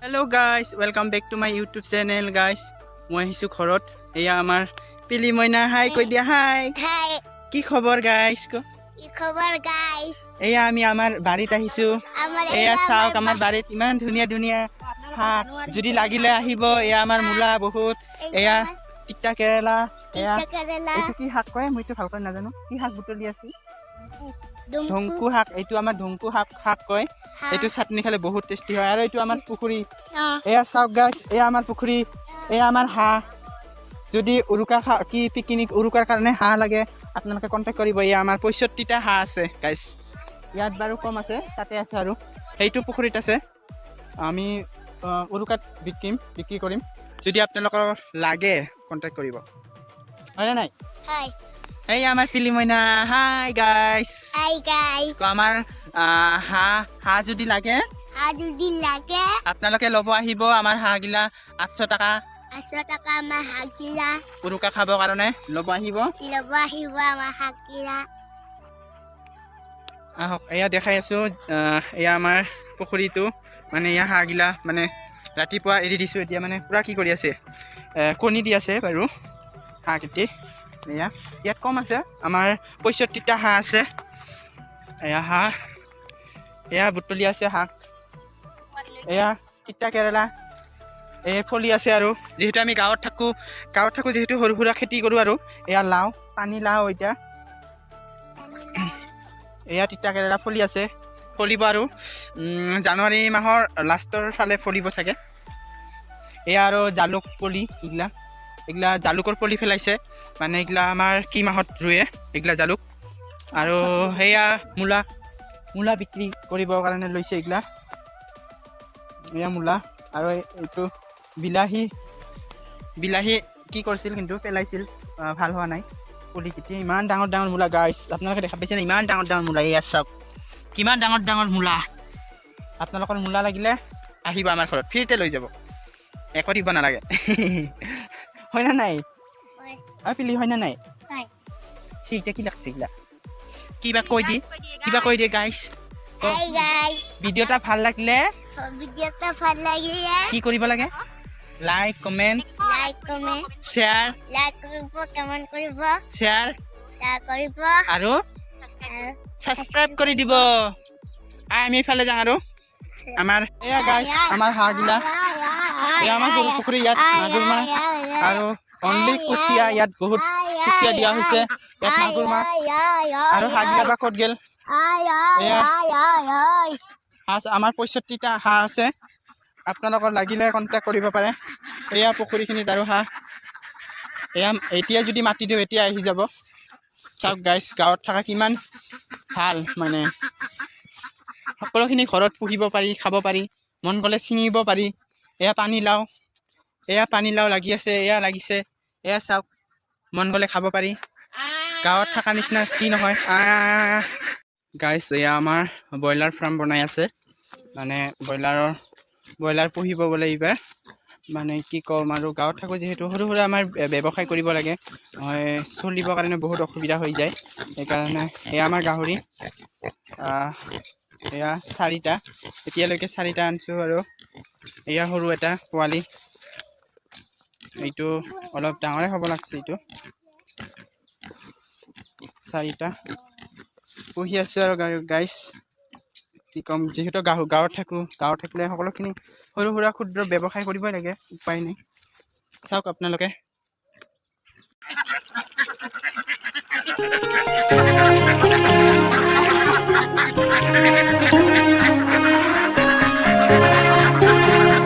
Hello guys, welcome back to my YouTube channel guys. মই আহিছো ঘৰত। এয়া আমাৰ পিলি মইনা হাই কৈ দিয়া হাই। হাই কি খবৰ গাইস কো? কি খবৰ গাইস? এয়া আমি আমাৰ বাড়িত আহিছো। এয়া চাওক আমাৰ বাড়িত ইমান ধুনীয়া ধুনীয়া শাক যদি লাগিলে আহিব। এয়া আমাৰ মূলা বহুত। এয়া টিকা কেৰেলা। এয়া এইটো কি শাক কয় মইতো ভালকৈ নাজানো। কি শাক বুটলি আছে? ধংকু শাক। এইটো আমাৰ ধংকু শাক কয়। এইটো চাটনি খালে বহুত টেস্টি হয়। আৰু এইটো আমাৰ পুখুৰী। এয়া চাওক গাইস, এয়া আমাৰ পুখুৰী। এয়া আমাৰ হাঁহ। যদি উৰুকা কি পিকনিক উৰুকাৰ কাৰণে হাঁহ লাগে আপোনালোকে কন্টেক্ট কৰিব। এয়া আমাৰ 65টা হাঁহ আছে গাইস। ইয়াত বাৰু কম আছে, তাতে আছে আৰু সেইটো পুখুৰীত আছে। আমি উৰুকাত বিক্ৰী কৰিম। যদি আপোনালোকৰ লাগে কন্টেক্ট কৰিব। হয়নে নাই? হাই এই আমাৰ পিলি মইনা হাই গাইস। Hi guys. আমাৰ হাঁহ যদি লাগে আপোনালোকে ল'ব আহিব। আমাৰ হাঁহগিলা 800 টকা। 800 টকা আমাৰ হাঁহগিলা। উৰুকা খাবৰ কাৰণে ল'ব আহিব আমাৰ হাঁহগিলা। আহক, এয়া দেখাই আছো। এয়া আমাৰ পুখুৰীটো। মানে এয়া হাঁহগিলা মানে ৰাতিপুৱা এৰি দিছো। এতিয়া মানে পুৰা কি কৰি আছে, কণী দি আছে বাৰু হাঁহ কেইটি। এয়া ইয়াত কম আছে, আমাৰ 65টা হাঁহ আছে। এয়া হাঁহ, এয়া বুটলি আছে শাক। এয়া তিতা কেৰেলা। ফলি আছে। আৰু যিহেতু আমি গাঁৱত থাকো যিহেতু সৰু সুৰা খেতি কৰো। আৰু এয়া লাও, পানী লাও। এতিয়া এয়া তিতা কেৰেলা ফলি আছে, ফলিব আৰু জানুৱাৰী মাহৰ লাষ্টৰ ফালে ফলিব চাগে। এয়া আৰু জালুক পলি। এইগিলা জালুকৰ পলি পেলাইছে। মানে এইগিলা আমাৰ কি মাহত ৰুৱে এইগিলা জালুক। আৰু সেয়া মূলা বিক্ৰী কৰিবৰ কাৰণে লৈছে এইগিলা। এয়া মূলা। আৰু এইটো বিলাহী কি কৰিছিল কিন্তু পেলাইছিল, ভাল হোৱা নাই পুলি কেইটি। ইমান ডাঙৰ ডাঙৰ মূলা গাইছ, আপোনালোকে দেখা পাইছে ইমান ডাঙৰ ডাঙৰ মূলা। ইয়াত চাওক কিমান ডাঙৰ ডাঙৰ মূলা। আপোনালোকৰ মূলা লাগিলে আহিব আমাৰ ঘৰত, ফ্ৰীতে লৈ যাব, একো দিব নালাগে। হয় না নাই? পিলি হয় না নাই? এতিয়া কি লাগছে এইগিলা? কিবা কৈ দিয়ে গাইছ। ভিডিঅ'টা ভাল লাগিলে কি কৰিব লাগে? লাইক কমেণ্ট শ্বেয়াৰ আৰু ছাবস্ক্ৰাইব কৰি দিব। আমি এইফালে যাওঁ। আৰু আমাৰ এয়া গাইছ, আমাৰ হাঁহগিলা। এয়া আমাৰ সৰু পুখুৰী। ইয়াত মাগুৰ মাছ আৰু অনলি কুচিয়া। ইয়াত বহুত কুচিয়া দিয়া হৈছে। ইয়াত মাগুৰ মাছ আৰু হাঁহগিলা বা ক'ত গেল? এয়া আমাৰ 65টা হাঁহ আছে। আপোনালোকৰ লাগিলে কণ্টেক্ট কৰিব পাৰে। এয়া পুখুৰীখিনিত আৰু হাঁহ। এয়া এতিয়া যদি মাতি দিওঁ এতিয়া আহি যাব। চাওক গাইছ, গাঁৱত থকা কিমান ভাল। মানে সকলোখিনি ঘৰত পুহিব পাৰি, খাব পাৰি, মন গ'লে ছিঙিব পাৰি। এয়া পানীলাও লাগি আছে। এয়া লাগিছে। এয়া চাওক, মন গ'লে খাব পাৰি। গাঁৱত থকা নিচিনা কি নহয় গাইছ। এয়া আমাৰ ব্ৰইলাৰ ফাৰ্ম বনাই আছে। মানে ব্ৰইলাৰ পুহিব বোলে এইবাৰ। মানে কি ক'ম আৰু, গাঁৱত থাকোঁ যিহেতু সৰু সুৰা আমাৰ ব্যৱসায় কৰিব লাগে। চলিবৰ কাৰণে বহুত অসুবিধা হৈ যায়। সেইকাৰণে এয়া আমাৰ গাহৰি। এয়া 4টা, এতিয়ালৈকে 4টা আনিছোঁ। আৰু এয়া সৰু এটা পোৱালি। এইটো অলপ ডাঙৰে হ'ব লাগছে। এইটো 4টা পুহি আছোঁ আৰু গাইছ। কি ক'ম, যিহেতু গাঁৱত থাকোঁ। গাঁৱত থাকিলে সকলোখিনি সৰু সুৰা ক্ষুদ্ৰ ব্যৱসায় কৰিবই লাগে, উপায় নাই। চাওক আপোনালোকে।